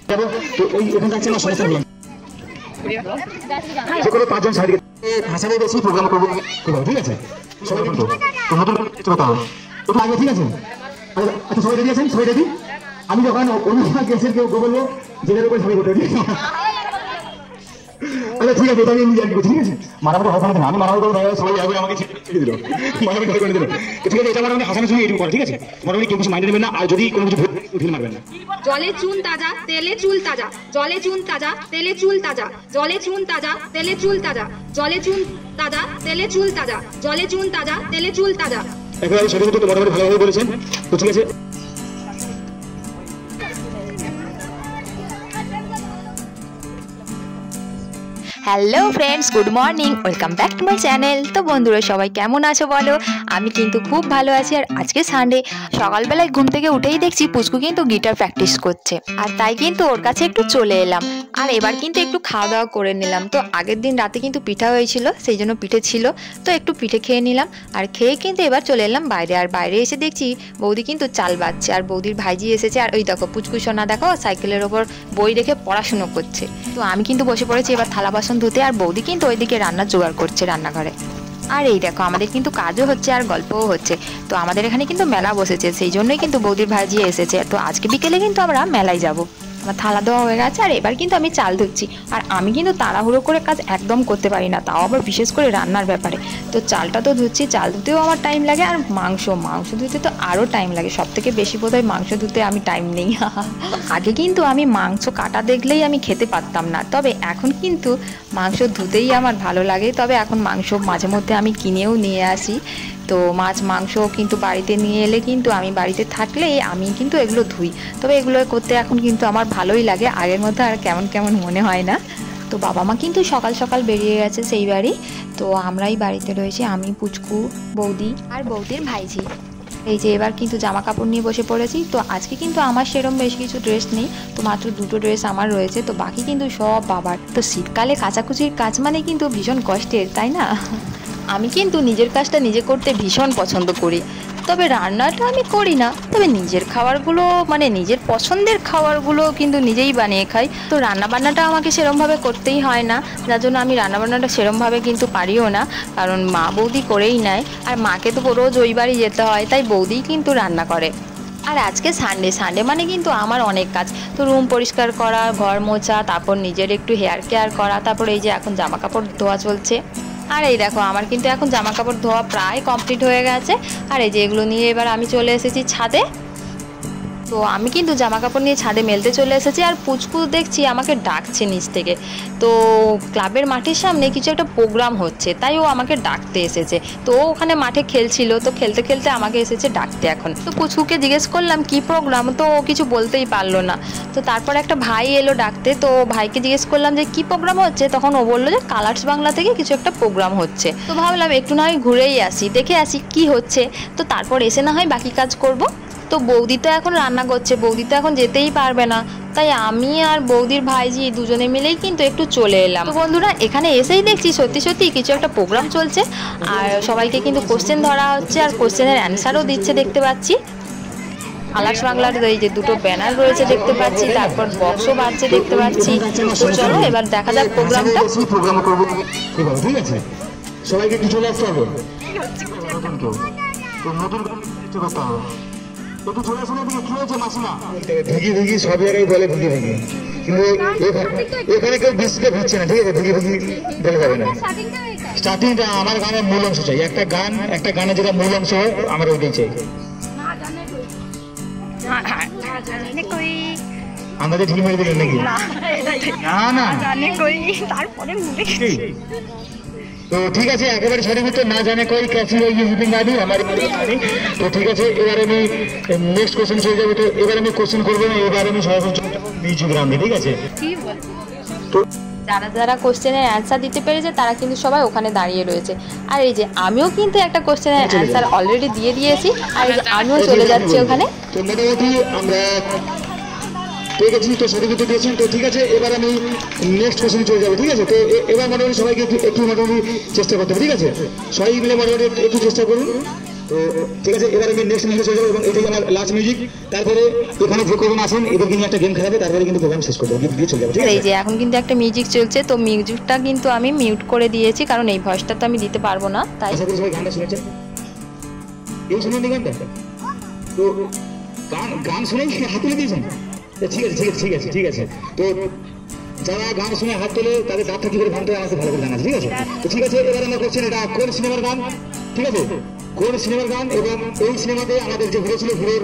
যাবো তো ওই ওখানে যাচ্ছে না সমস্যা বললাম যে কোনো 5 জন সাইডে ভাষা নিয়ে বেশি প্রোগ্রাম করবো ঠিক আছে সবাই কিন্তু তো নতুন চলে হবে একটু আগে ঠিক আছে আচ্ছা সবাই রেডি আছেন সবাই রেডি আমি যখন অন্য গেছেন কেউ বলবো জেলের উপর সবাই বলতে আচ্ছা ঠিক আছে এটা আমি নিজে ঠিক আছে মারামারি হবে না আমি মারামারি করবো সবাই আগে আমাকে ছেড়ে দিল মারামারি করে দিল ঠিক আছে এটা মারামারি হাসানোর সময় এটুকু করে ঠিক আছে মারামারি কেউ কিছু মাইন্ড নেবেন না আর যদি কোনো কিছু ঢিল মারবেন না জলে চুন তাজা তেলে চুল তাজা জলে চুন তাজা তেলে চুল তাজা জলে চুন তাজা তেলে চুল তাজা জলে চুন তাজা তেলে চুল তাজা জলে চুন তাজা তেলে চুল তাজা একেবারে সঠিক তো মোটামুটি ভালোভাবে বলেছেন তো ঠিক আছে hello friends, good morning, welcome back to my channel. তো বন্ধুরা সবাই কেমন আছো বলো? আমি কিন্তু খুব ভালো আছি। আর আজকে সানডে, সকালবেলায় ঘুম থেকে উঠেই দেখছি পুচকু কিন্তু গিটার প্র্যাকটিস করছে, আর তাই কিন্তু ওর কাছে একটু চলে এলাম। আর এবার কিন্তু একটু খাওয়া দাওয়া করে নিলাম। তো আগের দিন রাতে কিন্তু পিঠা হয়েছিল, সেই জন্য পিঠে ছিল, তো একটু পিঠে খেয়ে নিলাম। আর খেয়ে কিন্তু এবার চলে এলাম বাইরে। আর বাইরে এসে দেখছি বৌদি কিন্তু চাল বাজছে, আর বৌদির ভাইজি এসেছে। আর ওই দেখো পুচকু সোনা দেখো সাইকেলের ওপর বই রেখে পড়াশুনো করছে। তো আমি কিন্তু বসে পড়েছি এবার থালা বাসন ধুতে, আর বৌদি কিন্তু ওইদিকে রান্নার জোগাড় করছে রান্নাঘরে। আর এই দেখো আমাদের কিন্তু কাজও হচ্ছে আর গল্পও হচ্ছে। তো আমাদের এখানে কিন্তু মেলা বসেছে, সেই জন্যই কিন্তু বৌদির ভাইজি এসেছে। তো আজকে বিকেলে কিন্তু আমরা মেলায় যাব। আমার থালা দেওয়া হয়ে গেছে, আর এবার কিন্তু আমি চাল ধুচ্ছি। আর আমি কিন্তু তাড়াহুড়ো করে কাজ একদম করতে পারি না, তাও আবার বিশেষ করে রান্নার ব্যাপারে। তো চালটা তো ধুচ্ছি, চাল ধুতেও আমার টাইম লাগে, আর মাংস ধুতে তো আরও টাইম লাগে। সব থেকে বেশি বোধহয় মাংস ধুতে আমি টাইম নেই। আগে কিন্তু আমি মাংস কাটা দেখলেই আমি খেতে পারতাম না, তবে এখন কিন্তু মাংস ধুতেই আমার ভালো লাগে। তবে এখন মাংস মাঝে মধ্যে আমি কিনেও নিয়ে আসি। তো মাছ মাংস কিন্তু বাড়িতে নিয়ে এলে কিন্তু আমি বাড়িতে থাকলে আমি কিন্তু এগুলো ধুই। তবে এগুলো করতে এখন কিন্তু আমার ভালোই লাগে, আগের মধ্যে আর কেমন কেমন মনে হয় না। তো বাবা মা কিন্তু সকাল সকাল বেরিয়ে গেছে সেই বাড়ি। তো আমরাই বাড়িতে রয়েছি, আমি পুচকু, বৌদি আর বৌদির ভাইজি। এই যে এবার কিন্তু জামা কাপড় নিয়ে বসে পড়েছি। তো আজকে কিন্তু আমার সেরকম বেশ কিছু ড্রেস নেই, তো মাত্র 2টো ড্রেস আমার রয়েছে, তো বাকি কিন্তু সব বাবার। তো শীতকালে কাচাকুচির কাজ মানে কিন্তু ভীষণ কষ্টের, তাই না? আমি কিন্তু নিজের কাজটা নিজে করতে ভীষণ পছন্দ করি, তবে রান্নাটা আমি করি না। তবে নিজের খাবারগুলো মানে নিজের পছন্দের খাবারগুলো কিন্তু নিজেই বানিয়ে খাই। তো রান্নাবান্নাটা আমাকে সেরমভাবে করতেই হয় না, যার জন্য আমি রান্নাবান্নাটা সেরমভাবে কিন্তু পারিও না, কারণ মা বৌদি করেই নেয়। আর মাকে তো রোজ ওই বাড়ি যেতে হয়, তাই বৌদিই কিন্তু রান্না করে। আর আজকে সানডে মানে কিন্তু আমার অনেক কাজ। তো রুম পরিষ্কার করা, ঘর মোছা, তারপর নিজের একটু হেয়ার কেয়ার করা, তারপর এই যে এখন জামা কাপড় ধোয়া চলছে। আর এই দেখো আমার কিন্তু এখন জামা কাপড় ধোয়া প্রায় কমপ্লিট হয়ে গেছে। আর এই যে এগুলো নিয়ে এবার আমি চলে এসেছি ছাদে। তো আমি কিন্তু জামা কাপড় নিয়ে ছাদে মেলতে চলে এসেছি। আর পুচকু দেখছি আমাকে ডাকছে নিচ থেকে। তো ক্লাবের মাঠের সামনে কিছু একটা প্রোগ্রাম হচ্ছে, তাই ও আমাকে ডাকতে এসেছে। তো ও ওখানে মাঠে খেলছিল, তো খেলতে খেলতে আমাকে এসেছে ডাকতে এখন। তো পুচকুকে জিজ্ঞেস করলাম কি প্রোগ্রাম, তো ও কিছু বলতেই পারলো না। তো তারপর একটা ভাই এলো ডাকতে, তো ভাইকে জিজ্ঞেস করলাম যে কি প্রোগ্রাম হচ্ছে, তখন ও বললো যে কালার্স বাংলা থেকে কিছু একটা প্রোগ্রাম হচ্ছে। তো ভাবলাম একটু না হয় ঘুরেই আসি, দেখে আসি কি হচ্ছে। তো তারপর এসে না হয় বাকি কাজ করব। তো বৌদি তো এখন রান্না করছে, বৌদি তো এখন যেতেই পারবে না, তাই আমি আর বৌদির ভাইজি দুজনে মিলেই কিন্তু একটু চলে এলাম। তো বন্ধুরা এখানে এসেই দেখছি সত্যি সত্যি কিছু একটা প্রোগ্রাম চলছে, আর সবাইকে কিন্তু কোশ্চেন ধরা হচ্ছে, আর কোশ্চেনের অ্যান্সারও দিচ্ছে দেখতে পাচ্ছি। কালার্স বাংলার এই যে 2টো ব্যানার রয়েছে দেখতে পাচ্ছি, তারপর বক্সও বাজছে দেখতে পাচ্ছি। তো চলো এবার দেখা যাক প্রোগ্রামটা। প্রোগ্রাম করব ঠিক আছে, সবাইকে একটু চলে আসতে হবে। তো নতুন কিছু করতে হবে, একটু চলে আসলে কি হয়েছে মাসিমা? ভিগি সব জায়গায় বলে ভিগি, কিন্তু এখানে কেউ বৃষ্টিতে ভিজছে না, ঠিক আছে? ভিগি বলে যাবে না। স্টার্টিংটা আমার গানের মূল অংশ চাই, একটা গানে যেটা মূল অংশ হয় আমার ওইটাই চাই। আমাদের ঠিক মেরে দিলেন নাকি? না তো ঠিক আছে, একেবারে সঠিক উত্তর না জানে কই ক্যাসি গাড়ি আমার গাড়ি। তো ঠিক আছে, এবার আমি নেক্সট কোশ্চেন চলে যাবো। তো এবার আমি কোশ্চেন করবো না, এবার আমি সরাসরি মিউজিক গ্রামে, ঠিক আছে? তো যারা যারা কোশ্চেনের অ্যান্সার দিতে পেরেছে তারা কিন্তু সবাই ওখানে দাঁড়িয়ে রয়েছে। আর এই যে আমিও কিন্তু একটা কোশ্চেনের অ্যান্সার অলরেডি দিয়ে দিয়েছি, আর এই যে আমিও চলে যাচ্ছি ওখানে। তো মোটামুটি আমরা পেয়ে গেছি, তো সঠিক উত্তর দিয়েছেন। তো ঠিক আছে, এবার আমি নেক্সট কোশ্চেনে চলে যাবো, ঠিক আছে? তো এবার মোটামুটি সবাইকে একটু মোটামুটি চেষ্টা করতে হবে, ঠিক আছে? সবাই মিলে মোটামুটি একটু চেষ্টা করুন। তো ঠিক আছে, এবার আমি নেক্সট মিউজিক চলে যাবো এবং এটাই আমার লাস্ট মিউজিক। তারপরে এখানে যে কজন আছেন এদেরকে নিয়ে একটা গেম খেলাবে, তারপরে কিন্তু প্রোগ্রাম শেষ করে দেবো, গিফট দিয়ে চলে যাবো, ঠিক এই আছে? যে এখন কিন্তু একটা মিউজিক চলছে, তো মিউজিকটা কিন্তু আমি মিউট করে দিয়েছি, কারণ এই ভয়েসটা তো আমি দিতে পারবো না, তাই। আশা করি সবাই গানটা শুনেছেন। এই শুনেননি গানটা? তো গান শুনেই হাত তুলে দিয়েছেন? ঠিক আছে ঠিক আছে ঠিক আছে ঠিক আছে। তো যারা গান শুনে হাত তোলে তাদের দাঁতটা কি করে ভাঙতে হয় আমাকে ভালো করে জানা আছে, ঠিক আছে? তো ঠিক আছে, এবার আমরা করছেন এটা কোন সিনেমার গান, ঠিক আছে? কোন সিনেমার গান এবং এই সিনেমাতে আমাদের যে হিরো ছিল, হিরোর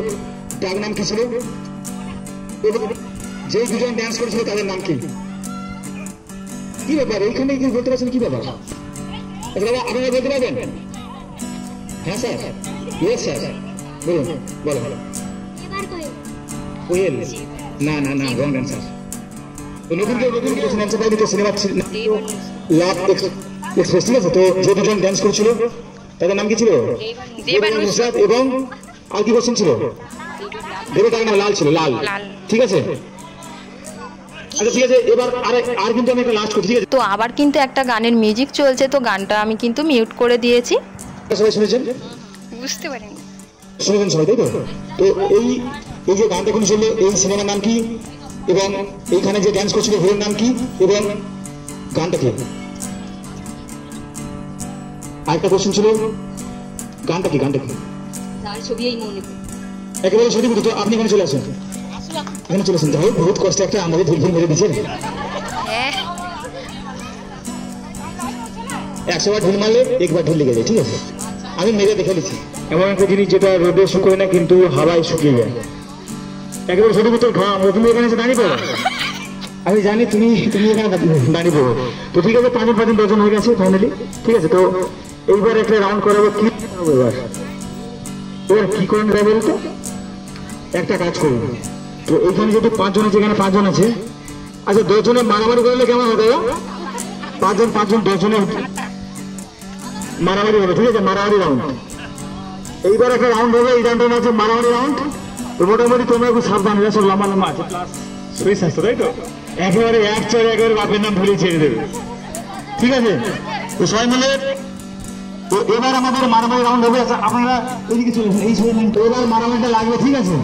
ডাক নাম কি ছিল এবং যে দুজন ড্যান্স করেছিল তাদের নাম কি? কি ব্যাপার এইখানে কি বলতে পারছেন, কি ব্যাপার? আচ্ছা বাবা, আপনারা বলতে পারবেন? হ্যাঁ স্যার, ইয়েস স্যার, বলুন, বলো। কোয়েল? না না না, রং অ্যান্সার। তো নতুন কিছু অ্যান্সার পাইনি, তো সিনেমা লাভ এক্সপ্রেস, ঠিক আছে? তো যে দুজন ড্যান্স করেছিল তাদের নাম কি ছিল? নুসরাত এবং আর কি কোশ্চেন ছিল? দেবের তার নাম লাল ছিল, লাল, ঠিক আছে? আচ্ছা ঠিক আছে, এবার আর কিন্তু আমি একটা লাস্ট করছি, ঠিক আছে? তো আবার কিন্তু একটা গানের মিউজিক চলছে, তো গানটা আমি কিন্তু মিউট করে দিয়েছি। সবাই শুনেছেন? বুঝতে পারিনি। শুনেছেন সবাই, তাই তো? তো এই যে গানটা কোন ছিল, এই সিনেমার নাম কি এবং এইখানে যে ড্যান্স করছিল হিরোর নাম কি এবং গানটা কি? আরেকটা কোশ্চেন ছিল, গানটা কি? গানটা কি? একেবারে সঠিক উত্তর। তো আপনি এখানে চলে আসেন, এখানে চলে আসেন। যাই হোক, বহুত কষ্টে একটা আমাদের ঢিল মেরে দিচ্ছেন। 100 বার ঢিল মারলে একবার ঢিল লেগে যায়, ঠিক আছে? আমি মেরে দেখে নিচ্ছি। এমন একটা জিনিস যেটা রোদে শুকোয় না কিন্তু হাওয়ায় শুকিয়ে যায়। একেবারে সঠিক উত্তর ঘাম। তুমি এখানে এসে দাঁড়িয়ে পড়ো, আমি জানি তুমি এখানে দাঁড়িয়ে পড়ো। তো ঠিক আছে, 5 ডজন হয়ে গেছে ফাইনালি, ঠিক আছে? তো এইবার একটা রাউন্ড করাবো। কি এবার কি করেন বলতো, একটা কাজ করবো। তো এইখানে যেহেতু 5 জন আছে, এখানে 5 জন আছে, আচ্ছা 10 জনে মারামারি করলে কেমন হবে? 5 জন 10 জনে মারামারি হবে, ঠিক আছে? মারামারি রাউন্ড। এইবার একটা রাউন্ড হবে, এই রাউন্ডের আছে মারামারি রাউন্ড। তো মোটামুটি তোমরা একটু সাবধান হয়ে সব লম্বা লম্বা আছে, প্লাস শরীর স্বাস্থ্য, তাই তো? একেবারে এক চর একেবারে বাপের নাম ভুলিয়ে ছেড়ে দেবে, ঠিক আছে? তো সবাই মিলে তো এবার আমাদের মারামারি রাউন্ড হবে। আচ্ছা আপনারা এদিকে চলে আসুন, এই সবাই তো এবার মারামারিটা লাগবে, ঠিক আছে?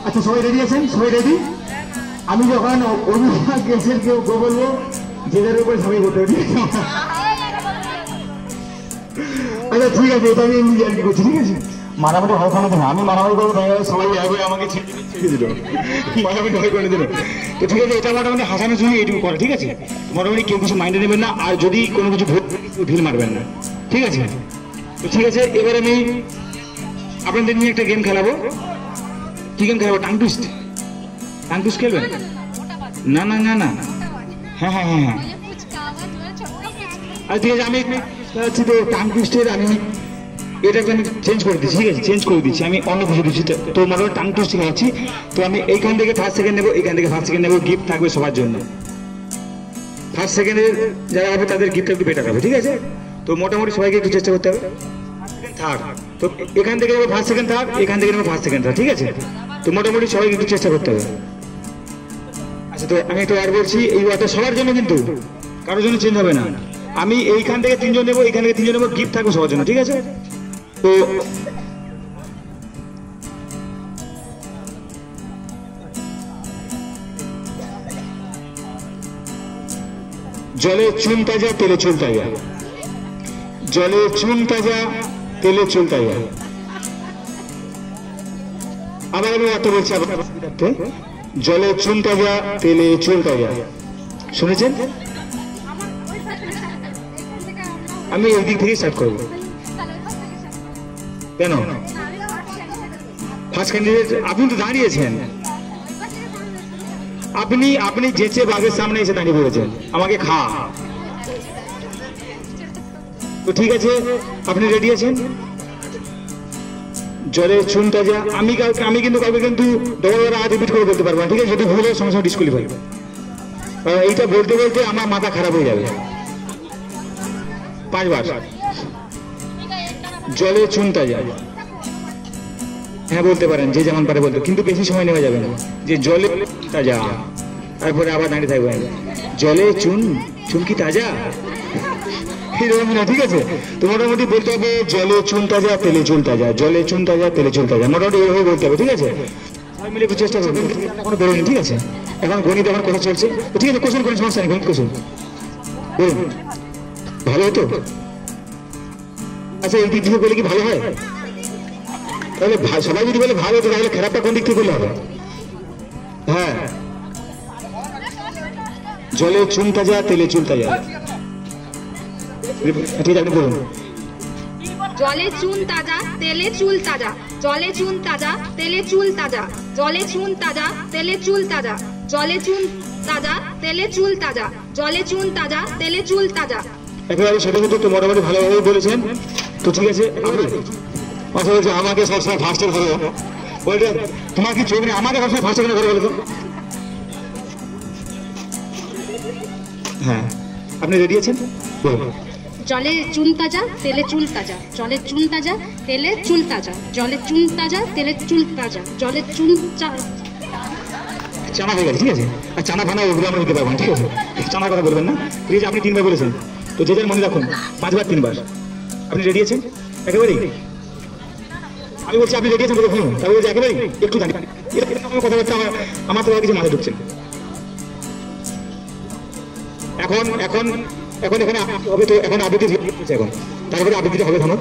আচ্ছা সবাই রেডি আছেন? সবাই রেডি? আমি যখন অভিভাবক গেছেন কেউ বলবো জেলের উপরে সবাই বলতে হবে, আচ্ছা ঠিক আছে, এটা আমি এমনি জানি করছি, ঠিক আছে? মারামারি হয় কোনো দিন আমি মারামারি করবো, সবাই আগে আমাকে ছেড়ে দিল, মারামারি হয় কোনো দিন। তো ঠিক আছে, এটা মোটামুটি হাসানোর জন্য এইটুকু করে, ঠিক আছে? মোটামুটি কেউ কিছু মাইন্ডে নেবেন না, আর যদি কোনো কিছু ঢিল মারবেন না, ঠিক আছে? তো ঠিক আছে, এবার আমি আপনাদের নিয়ে একটা গেম খেলাবো। কি গেম খেলাবো? Tongue twist. টাং টুইস্ট খেলবেন? না না না না, হ্যাঁ হ্যাঁ হ্যাঁ হ্যাঁ, আচ্ছা ঠিক আছে, আমি তো টাং টুইস্টের আমি এটাকে আমি চেঞ্জ করে দিচ্ছি, ঠিক আছে? চেঞ্জ করে দিচ্ছি, আমি অন্য কিছু দিচ্ছি। তো মানে টাং টুইস্ট খাচ্ছি। তো আমি এইখান থেকে ফার্স্ট সেকেন্ড নেবো, এইখান থেকে ফার্স্ট সেকেন্ড নেবো, গিফট থাকবে সবার জন্য। ফার্স্ট সেকেন্ডের যারা হবে তাদের গিফট একটু বেটার হবে, ঠিক আছে? তো মোটামুটি সবাইকে একটু চেষ্টা করতে হবে। থার্ড, তো এখান থেকে নেবো ফার্স্ট সেকেন্ড থার্ড, এখান থেকে নেবো ফার্স্ট সেকেন্ড থার্ড, ঠিক আছে? তো মোটামুটি সবাইকে একটু চেষ্টা করতে হবে। আচ্ছা, তো আমি একটা ওয়ার্ড বলছি, এই ওয়ার্ডটা সবার জন্য, কিন্তু কারোর জন্য চেঞ্জ হবে না। আমি এইখান থেকে 3 জন নেবো, এইখান থেকে 3 জন নেবো, গিফট থাকবে সবার জন্য, ঠিক আছে? তো জলে চুন তাজা তেলে চুল তাজা, জলে চুন তাজা তেলে চুল তাজা। আবার আমি একটা বলছি, জলে চুন তাজা তেলে চুল তাজা। শুনেছেন? আমি এই দিক থেকে স্টার্ট করবো। কেন? ফার্স্ট ক্যান্ডিডেট আপনি তো দাঁড়িয়েছেন, আপনি যেচে বাঘের সামনে এসে দাঁড়িয়ে পড়েছেন আমাকে খা। তো ঠিক আছে, আপনি রেডি আছেন? জলে চুন তাজা। আমি কিন্তু কাউকে কিন্তু ডবল রিপিট করে বলতে পারবো না, ঠিক আছে? যদি ভুল হয় সঙ্গে সঙ্গে ডিসকুয়ালিফাই। এইটা বলতে বলতে আমার মাথা খারাপ হয়ে যাবে। 5 বার জলে চুন তাজা। হ্যাঁ বলতে পারেন, যে যেমন পারে বলতে, কিন্তু বেশি সময় নেওয়া যাবে না। যে জলে তাজা, তারপরে আবার দাঁড়িয়ে থাকবেন, জলে চুন, চুন কি তাজা? এরকমই না, ঠিক আছে? তো মোটামুটি বলতে হবে জলে চুন তাজা তেলে চুল তাজা, জলে চুন তাজা তেলে চুল তাজা, মোটামুটি এরকমই বলতে হবে, ঠিক আছে? সবাই মিলে একটু চেষ্টা করবেন, এখনো বেরোয়নি, ঠিক আছে? এখন গণিত এখন কথা চলছে, তো ঠিক আছে, কোশ্চেন কোনো সমস্যা নেই, গণিত কোশ্চেন বলুন, ভালো হতো? আচ্ছা, এই দিক থেকে বলে কি ভালো হয়? তাহলে সবাই যদি বলে ভালো হতো, তাহলে খারাপটা কোন দিক থেকে বললে হবে? হ্যাঁ, জলে চুন তাজা তেলে চুল তাজা, ঠিক আছে, আপনি বলুন। জলে চুন তাজা তেলে চুল তাজা, জলে চুন তাজা তেলে চুল তাজা, জলে চুন তাজা তেলে চুল তাজা, জলে চুন তাজা তেলে চুল তাজা, জলে চুন তাজা তেলে চুল তাজা। একেবারে সেটা কিন্তু তো মোটামুটি ভালোভাবে বলেছেন, তো ঠিক আছে। আপনি কথা বলছে আমাকে সবসময় ফার্স্টে ধরো, বলতে তোমার কি চোখ নেই? আমাকে সবসময় ফার্স্টে ধরে বলো তো। হ্যাঁ, আপনি রেডি আছেন? বলুন। জলে চুন তাজা তেলে চুল তাজা, জলে চুন তাজা তেলে চুল তাজা, জলে চুন তাজা তেলে চুল তাজা, জলে চুন চানা হয়ে গেছে, ঠিক আছে? আর চানা ফানা ওগুলো আমরা নিতে পারবো না, ঠিক আছে? চানার কথা বলবেন না, ঠিক আছে? আপনি 3 বার বলেছেন, তো যে যার মনে রাখুন 5 বার 3 বার। আপনি রেডি আছেন একেবারেই? আমি বলছি আপনি রেডি আছেন বলে শুনুন, তারপরে বলছি একেবারেই একটু জানি কথাবার্তা আমার তো কিছু মাথায় ঢুকছেন। এখন এখন এখন এখানে হবে, তো এখন আবৃত্তি হচ্ছে, এখন তারপরে আবৃত্তিটা হবে থামো।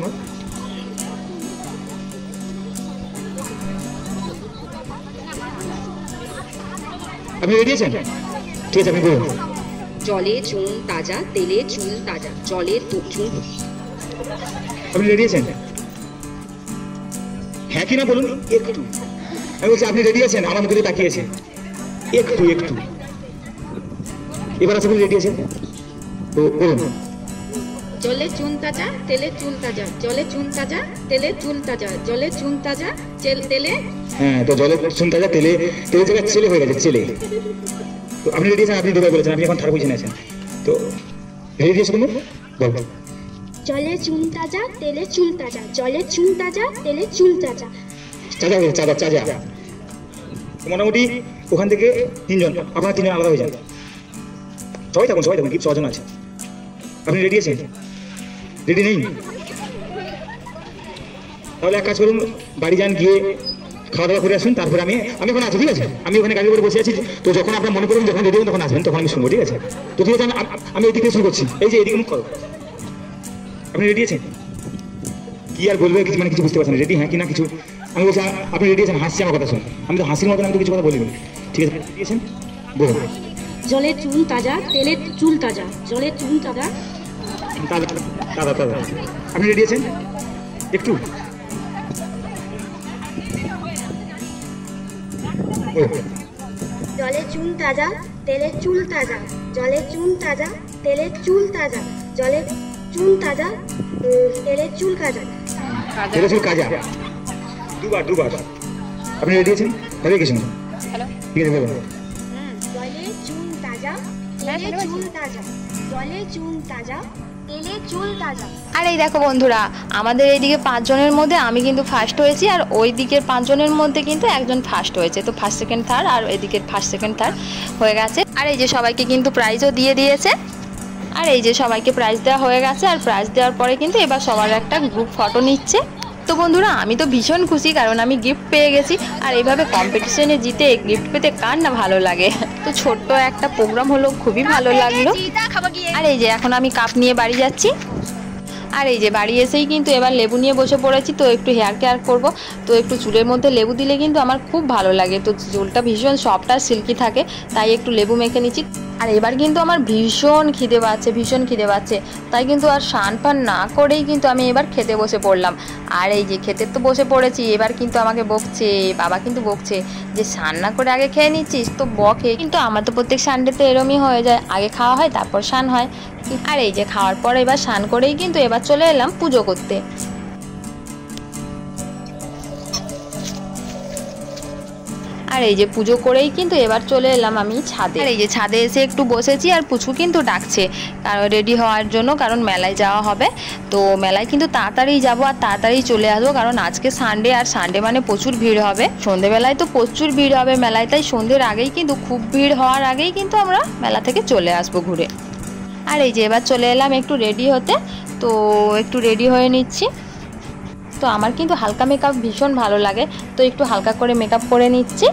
আপনি রেডি আছেন? ঠিক আছে, আপনি বলুন। জলে চুন তাজা তেলে চুল তাজা, জলে চুন। আপনি রেডি আছেন? হ্যাঁ কি না বলুন একটু। আমি বলছি আপনি রেডি আছেন? আমার মুখে তাকিয়েছেন একটু একটু। এবার আছে, আপনি রেডি আছেন? তো বলুন। জলে চুন তাজা তেলে চুল তাজা, জলে চুন তাজা তেলে চুল তাজা, জলে চুন তাজা তেলে। হ্যাঁ, তো জলে চুন তাজা তেলে তেলে জায়গায় ছেলে হয়ে গেছে, ছেলে। তো আপনি রেডি আছেন? আপনি দুবার বলেছেন, আপনি এখন থার্ড পজিশনে আছেন, তো রেডি আছেন? বল। জলে চুন তাজা তেলে চুল তাজা, জলে চুন তাজা তেলে চুল তাজা, চাজা হয়ে চাজা চাজা। মোটামুটি ওখান থেকে 3 জন, আপনারা 3 জন আলাদা হয়ে যান। সবাই থাকুন, সবাই থাকুন, কি 6 জন আছে। আপনি রেডি আছেন? রেডি নেই? তাহলে এক কাজ করুন, বাড়ি যান, গিয়ে খাওয়া দাওয়া করে আসুন, তারপরে আমি ওখানে আছি, ঠিক আছে? আমি ওখানে গাড়ি করে বসে আছি, তো যখন আপনার মনে করুন যখন রেডি হন তখন আসবেন, তখন আমি শুনবো, ঠিক আছে? তো ঠিক আছে, আমি এদিকে শুরু করছি, এই যে এদিকে মুখ করো। আপনি রেডি আছেন? কি আর বলবে কিছু, মানে কিছু বুঝতে পারছেন? রেডি হ্যাঁ কি না কিছু? আমি বলছি আপনি রেডি আছেন? হাসছি আমার কথা শুনুন, আমি তো হাসির মতন আমি তো কিছু কথা বলিনি, ঠিক আছে? রেডি আছেন? বলুন। জলে চুন তাজা তেলে চুল তাজা, জলে চুন তাজা তাজা তাজা তাজা। আপনি রেডি আছেন? একটু জলে চুন তাজা তেলে চুল তাজা, জলে চুন তাজা তেলে চুল তাজা, জলে চুন তাজা তেলে চুল কাজা, তেলে চুল কাজা। দুবার। আপনি রেডি আছেন? হরে কৃষ্ণ। ঠিক আছে, বলুন। জলে চুন তাজা তেলে চুল তাজা, জলে চুন তাজা তেলে চুল তাজা। আর এই দেখো বন্ধুরা, আমাদের এইদিকে 5 জনের মধ্যে আমি কিন্তু ফার্স্ট হয়েছি, আর ওই দিকের 5 জনের মধ্যে কিন্তু একজন ফার্স্ট হয়েছে। তো ফার্স্ট সেকেন্ড থার্ড, আর এদিকের ফার্স্ট সেকেন্ড থার্ড হয়ে গেছে। আর এই যে সবাইকে কিন্তু প্রাইজও দিয়ে দিয়েছে। আর এই যে সবাইকে প্রাইজ দেওয়া হয়ে গেছে, আর প্রাইজ দেওয়ার পরে কিন্তু এবার সবার একটা গ্রুপ ফটো নিচ্ছে। তো বন্ধুরা, আমি তো ভীষণ খুশি, কারণ আমি গিফট পেয়ে গেছি। আর এইভাবে কম্পিটিশনে জিতে গিফট পেতে কার না ভালো লাগে। তো ছোট্ট একটা প্রোগ্রাম হলো, খুবই ভালো লাগলো। আর এই যে এখন আমি কাপ নিয়ে বাড়ি যাচ্ছি। আর এই যে বাড়ি এসেই কিন্তু এবার লেবু নিয়ে বসে পড়েছি। তো একটু হেয়ার কেয়ার করব, তো একটু চুলের মধ্যে লেবু দিলে কিন্তু আমার খুব ভালো লাগে। তো চুলটা ভীষণ সফট আর সিল্কি থাকে, তাই একটু লেবু মেখে নিচ্ছি। আর এবার কিন্তু আমার ভীষণ খিদে পাচ্ছে, তাই কিন্তু আর স্নান পান না করেই কিন্তু আমি এবার খেতে বসে পড়লাম। আর এই যে খেতে তো বসে পড়েছি, এবার কিন্তু আমাকে বকছে, বাবা কিন্তু বকছে যে স্নান না করে আগে খেয়ে নিচ্ছিস। তো বকে, কিন্তু আমার তো প্রত্যেক সানডেতে এরমই হয়ে যায়, আগে খাওয়া হয় তারপর স্নান হয়। আর এই যে খাওয়ার পর এবার স্নান করেই কিন্তু এবার চলে এলাম পুজো করতে। আর এই যে পুজো করেই কিন্তু এবার চলে এলাম আমি ছাদে। আর এই যে ছাদে এসে একটু বসেছি, আর পুচকু কিন্তু ডাকছে কারণ রেডি হওয়ার জন্য, কারণ মেলায় যাওয়া হবে। তো মেলায় কিন্তু তাড়াতাড়ি যাবো আর তাড়াতাড়ি চলে আসবো, কারণ আজকে সানডে, আর সানডে মানে প্রচুর ভিড় হবে। সন্ধেবেলায় তো প্রচুর ভিড় হবে মেলায়, তাই সন্ধ্যের আগেই কিন্তু, খুব ভিড় হওয়ার আগেই কিন্তু আমরা মেলা থেকে চলে আসবো ঘুরে। আর এই যে এবার চলে এলাম একটু রেডি হতে, তো একটু রেডি হয়ে নিচ্ছি। তো আমার কিন্তু হালকা মেকআপ ভীষণ ভালো লাগে, তো একটু হালকা করে মেকআপ করে নিচ্ছি।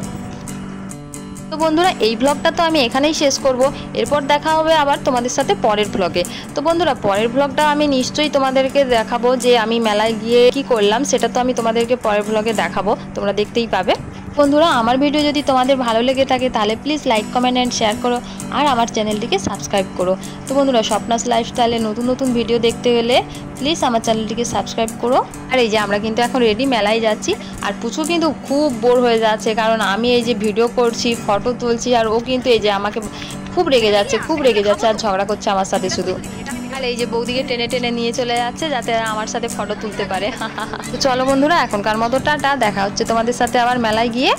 তো বন্ধুরা এই ব্লগটা তো আমি এখানেই শেষ করব, এরপর দেখা হবে আবার তোমাদের সাথে পরের ব্লগে। তো বন্ধুরা পরের ব্লগটা আমি নিশ্চয়ই তোমাদেরকে দেখাবো যে আমি মেলায় গিয়ে কি করলাম, সেটা তো আমি তোমাদেরকে পরের ব্লগে দেখাবো, তোমরা দেখতেই পাবে। বন্ধুরা আমার ভিডিও যদি তোমাদের ভালো লেগে থাকে তাহলে please like comment and share করো, আর আমার চ্যানেলটিকে সাবস্ক্রাইব করো। তো বন্ধুরা স্বপ্নাস লাইফস্টাইলে নতুন নতুন ভিডিও দেখতে গেলে প্লিজ আমার চ্যানেলটিকে সাবস্ক্রাইব করো। আর এই যে আমরা কিন্তু এখন রেডি মেলায় যাচ্ছি, আর পুচু কিন্তু খুব বোর হয়ে যাচ্ছে, কারণ আমি এই যে ভিডিও করছি, ফটো তুলছি, আর ও কিন্তু এই যে আমাকে খুব রেগে যাচ্ছে আর ঝগড়া করছে আমার সাথে শুধু। আর এই যে বৌদিকে টেনে টেনে নিয়ে চলে যাচ্ছে যাতে আমার সাথে ফটো তুলতে পারে। তো চলো বন্ধুরা এখনকার মতো টাটা, দেখা হচ্ছে তোমাদের সাথে আবার মেলায় গিয়ে।